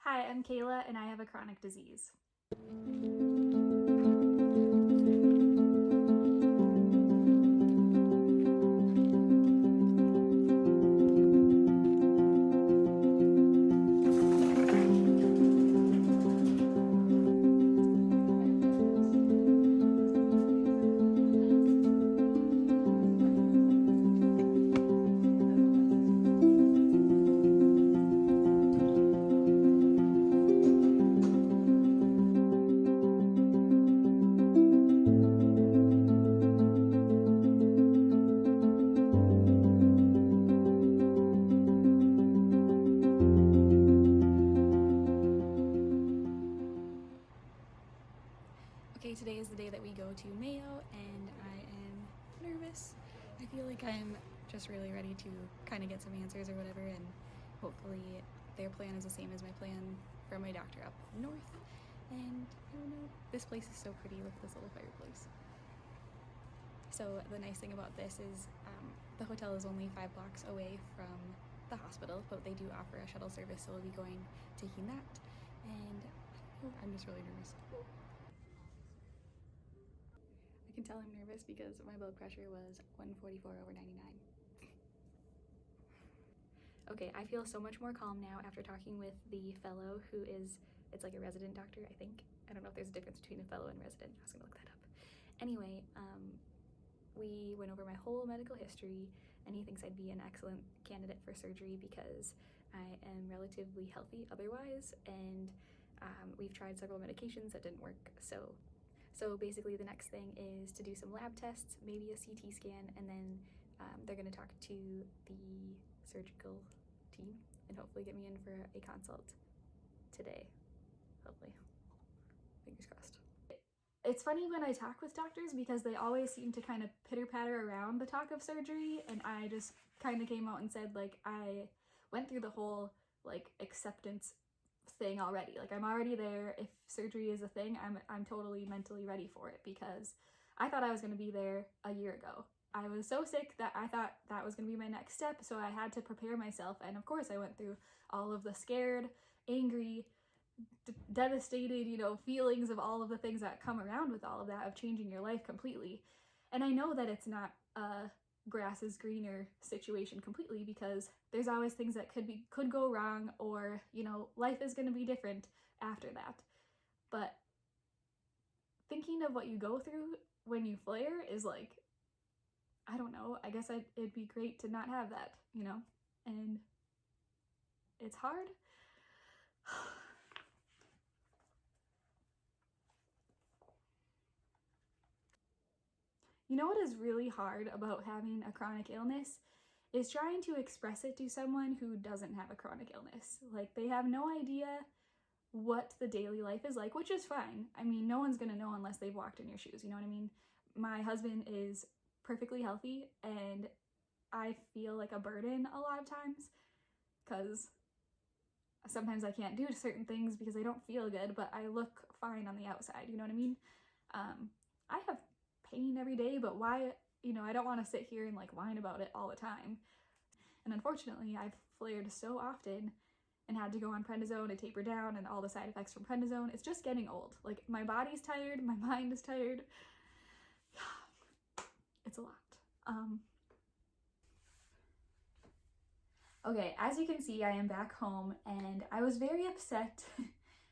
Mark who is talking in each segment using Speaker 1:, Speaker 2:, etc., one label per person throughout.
Speaker 1: Hi, I'm Kayla and I have a chronic disease. Okay, today is the day that we go to Mayo and I am nervous. I feel like I'm just really ready to kind of get some answers or whatever, and hopefully their plan is the same as my plan from my doctor up north. And I don't know, this place is so pretty with this little fireplace. So the nice thing about this is the hotel is only 5 blocks away from the hospital, but they do offer a shuttle service, so we'll be taking that. And I'm just really nervous. I can tell I'm nervous because my blood pressure was 144/99. Okay, I feel so much more calm now after talking with the fellow who is, it's like a resident doctor, I think. I don't know if there's a difference between a fellow and resident. I was gonna look that up. Anyway, we went over my whole medical history and he thinks I'd be an excellent candidate for surgery because I am relatively healthy otherwise, and we've tried several medications that didn't work. So basically the next thing is to do some lab tests, maybe a CT scan, and then they're gonna talk to the surgical team and hopefully get me in for a consult today, hopefully. Fingers crossed. It's funny when I talk with doctors because they always seem to kind of pitter-patter around the talk of surgery, and I just kind of came out and said, like, I went through the whole like acceptance thing already. Like, I'm already there. If surgery is a thing, I'm totally mentally ready for it because I thought I was going to be there a year ago. I was so sick that I thought that was going to be my next step, so I had to prepare myself, and of course I went through all of the scared, angry, devastated, feelings of all of the things that come around with all of that, of changing your life completely. And I know that it's not a grass is greener situation completely, because there's always things that could go wrong, or life is going to be different after that. But thinking of what you go through when you flare is like, I don't know, I guess it'd be great to not have that, and it's hard. You know what is really hard about having a chronic illness is trying to express it to someone who doesn't have a chronic illness. Like, they have no idea what the daily life is like, which is fine. I mean, no one's gonna know unless they've walked in your shoes, you know what I mean? My husband is perfectly healthy and I feel like a burden a lot of times because sometimes I can't do certain things because I don't feel good, but I look fine on the outside, you know what I mean? I have pain every day, but why, I don't want to sit here and like whine about it all the time. And unfortunately, I've flared so often and had to go on prednisone to taper down, and all the side effects from prednisone. It's just getting old. Like, my body's tired, my mind is tired. It's a lot. Okay, as you can see, I am back home and I was very upset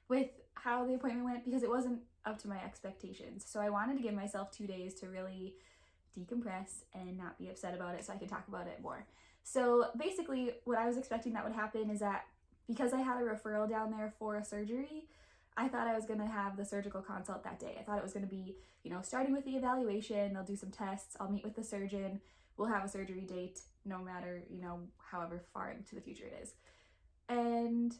Speaker 1: with how the appointment went because it wasn't up to my expectations. So I wanted to give myself 2 days to really decompress and not be upset about it so I could talk about it more. So basically what I was expecting that would happen is that because I had a referral down there for a surgery, I thought I was going to have the surgical consult that day. I thought it was going to be, starting with the evaluation, they'll do some tests, I'll meet with the surgeon, we'll have a surgery date no matter, however far into the future it is. And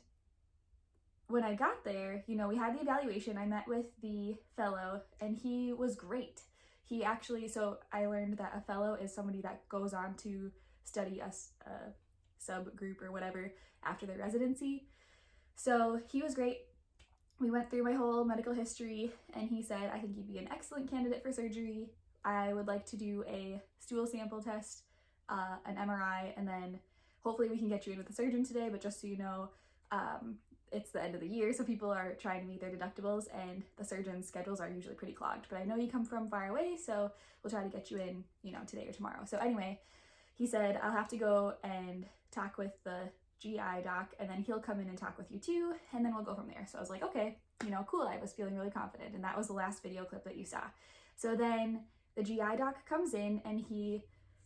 Speaker 1: when I got there, we had the evaluation, I met with the fellow and he was great. He actually, so I learned that a fellow is somebody that goes on to study a subgroup or whatever after their residency. So he was great. We went through my whole medical history and he said, I think you'd be an excellent candidate for surgery. I would like to do a stool sample test, an MRI, and then hopefully we can get you in with the surgeon today, but just so you know, it's the end of the year, so people are trying to meet their deductibles, and the surgeon's schedules are usually pretty clogged. But I know you come from far away, so we'll try to get you in, you know, today or tomorrow. So anyway, he said, I'll have to go and talk with the GI doc, and then he'll come in and talk with you too, and then we'll go from there. So I was like, okay, you know, cool. I was feeling really confident, and that was the last video clip that you saw. So then the GI doc comes in, and he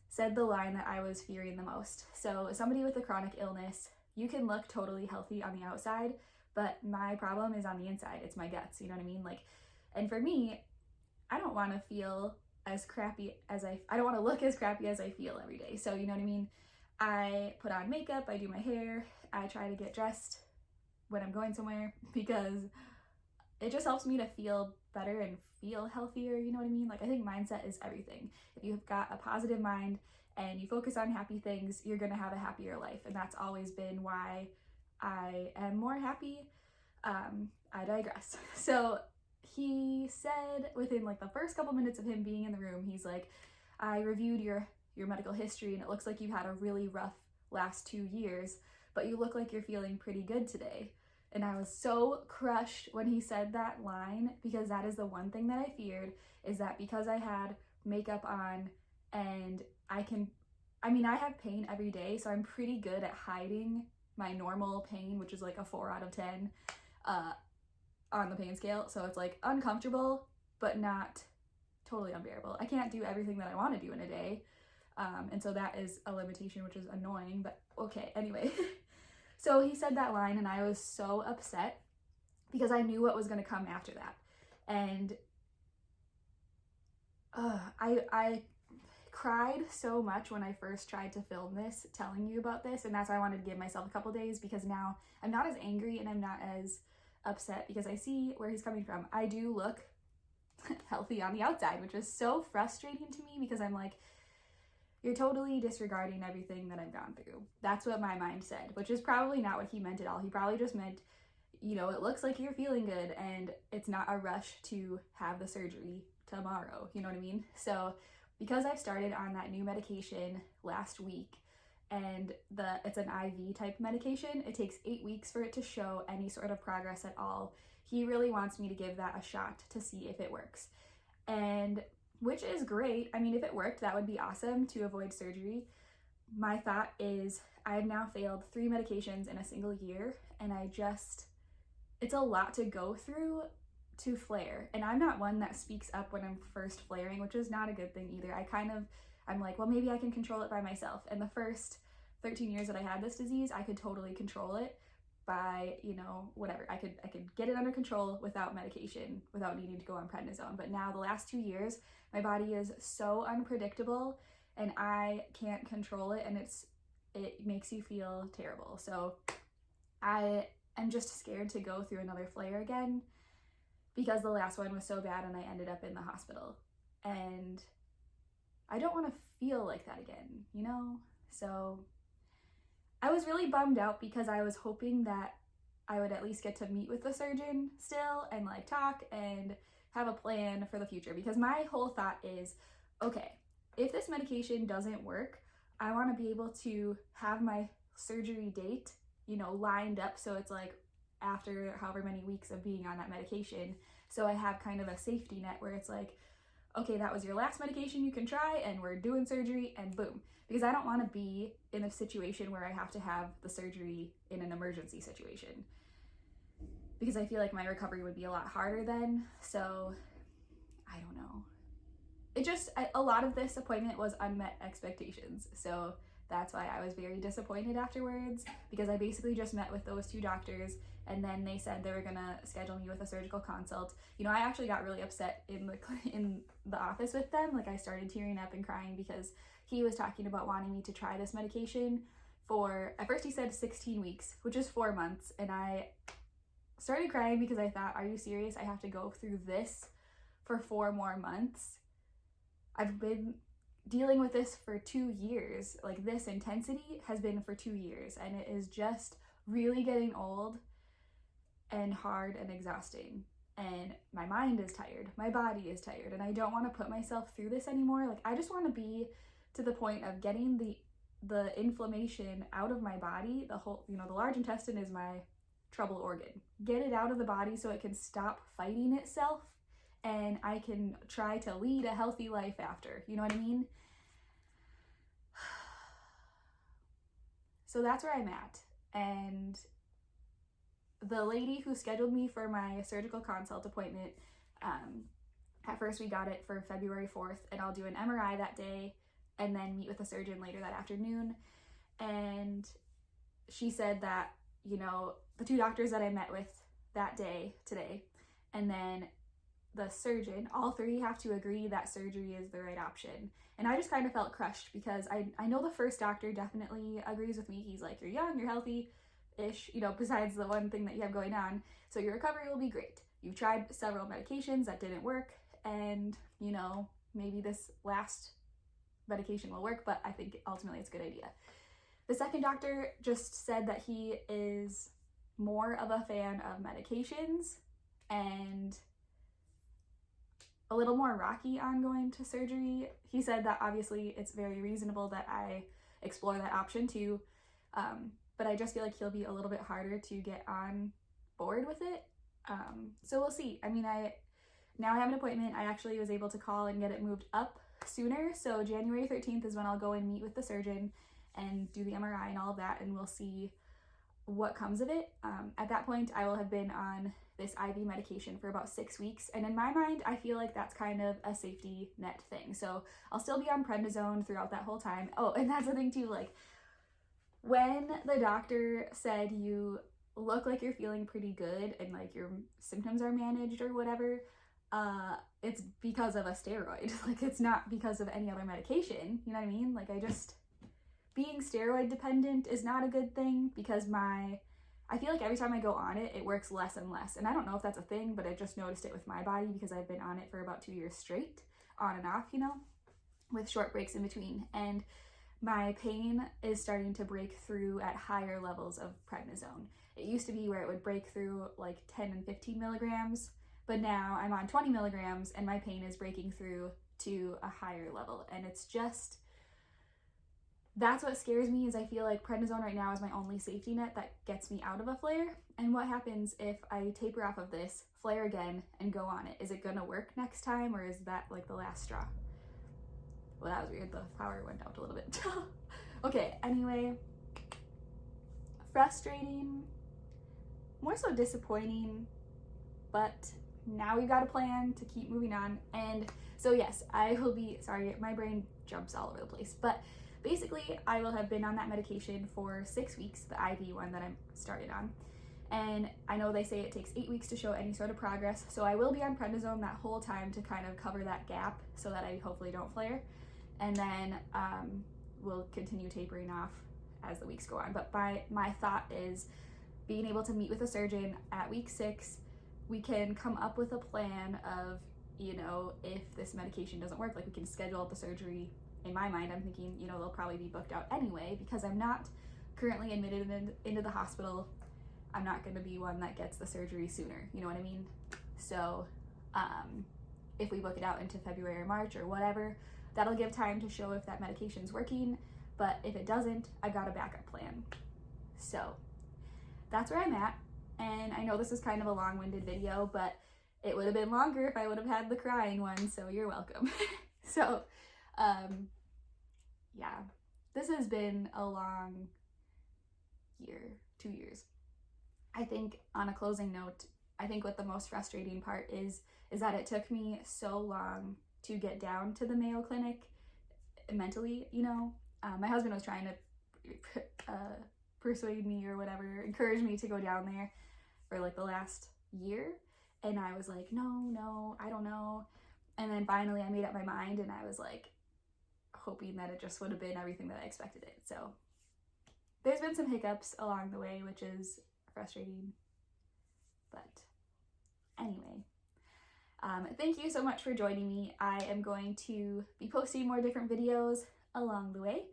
Speaker 1: said the line that I was fearing the most. So somebody with a chronic illness, you can look totally healthy on the outside, but my problem is on the inside. It's my guts, you know what I mean? Like, and for me, I don't want to feel as crappy as I don't want to look as crappy as I feel every day. So, you know what I mean? I put on makeup, I do my hair, I try to get dressed when I'm going somewhere because it just helps me to feel better and feel healthier, you know what I mean? Like, I think mindset is everything. If you've got a positive mind and you focus on happy things, you're gonna have a happier life. And that's always been why I am more happy. I digress. So he said within like the first couple minutes of him being in the room, he's like, I reviewed your medical history and it looks like you've had a really rough last 2 years, but you look like you're feeling pretty good today. And I was so crushed when he said that line, because that is the one thing that I feared, is that because I had makeup on and I have pain every day, so I'm pretty good at hiding my normal pain, which is like a 4 out of 10 on the pain scale. So it's like uncomfortable, but not totally unbearable. I can't do everything that I want to do in a day. And so that is a limitation, which is annoying, but okay, anyway. So he said that line and I was so upset because I knew what was going to come after that. And I cried so much when I first tried to film this, telling you about this, and that's why I wanted to give myself a couple days, because now I'm not as angry and I'm not as upset because I see where he's coming from. I do look healthy on the outside, which is so frustrating to me because I'm like, you're totally disregarding everything that I've gone through. That's what my mind said, which is probably not what he meant at all. He probably just meant, you know, it looks like you're feeling good and it's not a rush to have the surgery tomorrow, you know what I mean? So because I started on that new medication last week, and it's an IV type medication, it takes 8 weeks for it to show any sort of progress at all. He really wants me to give that a shot to see if it works. And which is great. I mean, if it worked, that would be awesome to avoid surgery. My thought is I've now failed 3 medications in a single year, and it's a lot to go through to flare. And I'm not one that speaks up when I'm first flaring, which is not a good thing either. I'm like, well, maybe I can control it by myself. And the first 13 years that I had this disease, I could totally control it by, you know, whatever. I could get it under control without medication, without needing to go on prednisone. But now the last 2 years, my body is so unpredictable and I can't control it, and it makes you feel terrible. So I am just scared to go through another flare again because the last one was so bad and I ended up in the hospital. And I don't want to feel like that again, you know? So I was really bummed out because I was hoping that I would at least get to meet with the surgeon still and like talk and have a plan for the future, because my whole thought is, okay, if this medication doesn't work, I want to be able to have my surgery date, you know, lined up so it's like after however many weeks of being on that medication. So I have kind of a safety net where it's like, okay, that was your last medication you can try and we're doing surgery and boom. Because I don't want to be in a situation where I have to have the surgery in an emergency situation, because I feel like my recovery would be a lot harder then. So I don't know. A lot of this appointment was unmet expectations. So that's why I was very disappointed afterwards, because I basically just met with those 2 doctors and then they said they were gonna schedule me with a surgical consult. You know, I actually got really upset in the office with them. Like, I started tearing up and crying because he was talking about wanting me to try this medication for, at first he said 16 weeks, which is 4 months. And I started crying because I thought, are you serious? I have to go through this for 4 more months? I've been dealing with this for 2 years. Like, this intensity has been for 2 years, and it is just really getting old and hard and exhausting. And my mind is tired, my body is tired, and I don't want to put myself through this anymore. Like, I just want to be to the point of getting the inflammation out of my body. The whole, you know, the large intestine is my
Speaker 2: trouble organ. Get it out of the body so it can stop fighting itself and I can try to lead a healthy life after. You know what I mean? So that's where I'm at. And the lady who scheduled me for my surgical consult appointment, at first we got it for February 4th, and I'll do an MRI that day and then meet with a surgeon later that afternoon. And she said that, you know, the 2 doctors that I met with that day today, and then the surgeon, all 3 have to agree that surgery is the right option. And I just kind of felt crushed because I know the first doctor definitely agrees with me. He's like, you're young, you're healthy-ish, you know, besides the one thing that you have going on. So your recovery will be great. You've tried several medications that didn't work, and, you know, maybe this last medication will work, but I think ultimately it's a good idea. The second doctor just said that he is more of a fan of medications and a little more rocky on going to surgery. He said that obviously it's very reasonable that I explore that option too, but I just feel like he'll be a little bit harder to get on board with it. So we'll see. I mean, now I have an appointment. I actually was able to call and get it moved up sooner. So January 13th is when I'll go and meet with the surgeon and do the MRI and all of that, and we'll see what comes of it. At that point, I will have been on this IV medication for about 6 weeks, and in my mind, I feel like that's kind of a safety net thing. So I'll still be on prednisone throughout that whole time. Oh, and that's the thing too, like, when the doctor said you look like you're feeling pretty good and like your symptoms are managed or whatever, it's because of a steroid. Like, it's not because of any other medication, you know what I mean? Like, being steroid dependent is not a good thing because I feel like every time I go on it, it works less and less. And I don't know if that's a thing, but I just noticed it with my body because I've been on it for about 2 years straight, on and off, you know, with short breaks in between. And my pain is starting to break through at higher levels of prednisone. It used to be where it would break through like 10 and 15 milligrams, but now I'm on 20 milligrams and my pain is breaking through to a higher level. And it's just, that's what scares me, is I feel like prednisone right now is my only safety net that gets me out of a flare. And what happens if I taper off of this, flare again, and go on it? Is it gonna work next time, or is that like the last straw? Well, that was weird. The power went out a little bit. Okay, anyway, frustrating, more so disappointing, but now we've got a plan to keep moving on. And so yes, I will be, sorry, my brain jumps all over the place, but basically I will have been on that medication for 6 weeks, the IV one that I'm started on. And I know they say it takes 8 weeks to show any sort of progress, so I will be on prednisone that whole time to kind of cover that gap so that I hopefully don't flare. And then we'll continue tapering off as the weeks go on. But my thought is being able to meet with a surgeon at week 6, we can come up with a plan of, you know, if this medication doesn't work, like we can schedule the surgery. In my mind, I'm thinking, you know, they'll probably be booked out anyway because I'm not currently admitted into the hospital. I'm not going to be one that gets the surgery sooner, you know what I mean? So if we book it out into February or March or whatever, that'll give time to show if that medication's working. But if it doesn't, I've got a backup plan. So that's where I'm at. And I know this is kind of a long-winded video, but it would have been longer if I would have had the crying one, so you're welcome. So, yeah, this has been a long year, 2 years. I think on a closing note, I think what the most frustrating part is that it took me so long to get down to the Mayo Clinic mentally, you know. My husband was trying to persuade me or whatever, encourage me to go down there for like the last year. And I was like, no, I don't know. And then finally I made up my mind and I was like hoping that it just would have been everything that I expected it. So there's been some hiccups along the way, which is frustrating. But anyway, thank you so much for joining me. I am going to be posting more different videos along the way.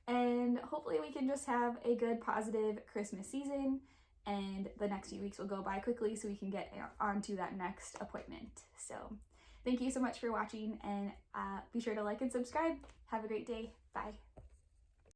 Speaker 2: And hopefully we can just have a good, positive Christmas season. And the next few weeks will go by quickly so we can get on to that next appointment. So thank you so much for watching, and be sure to like and subscribe. Have a great day. Bye.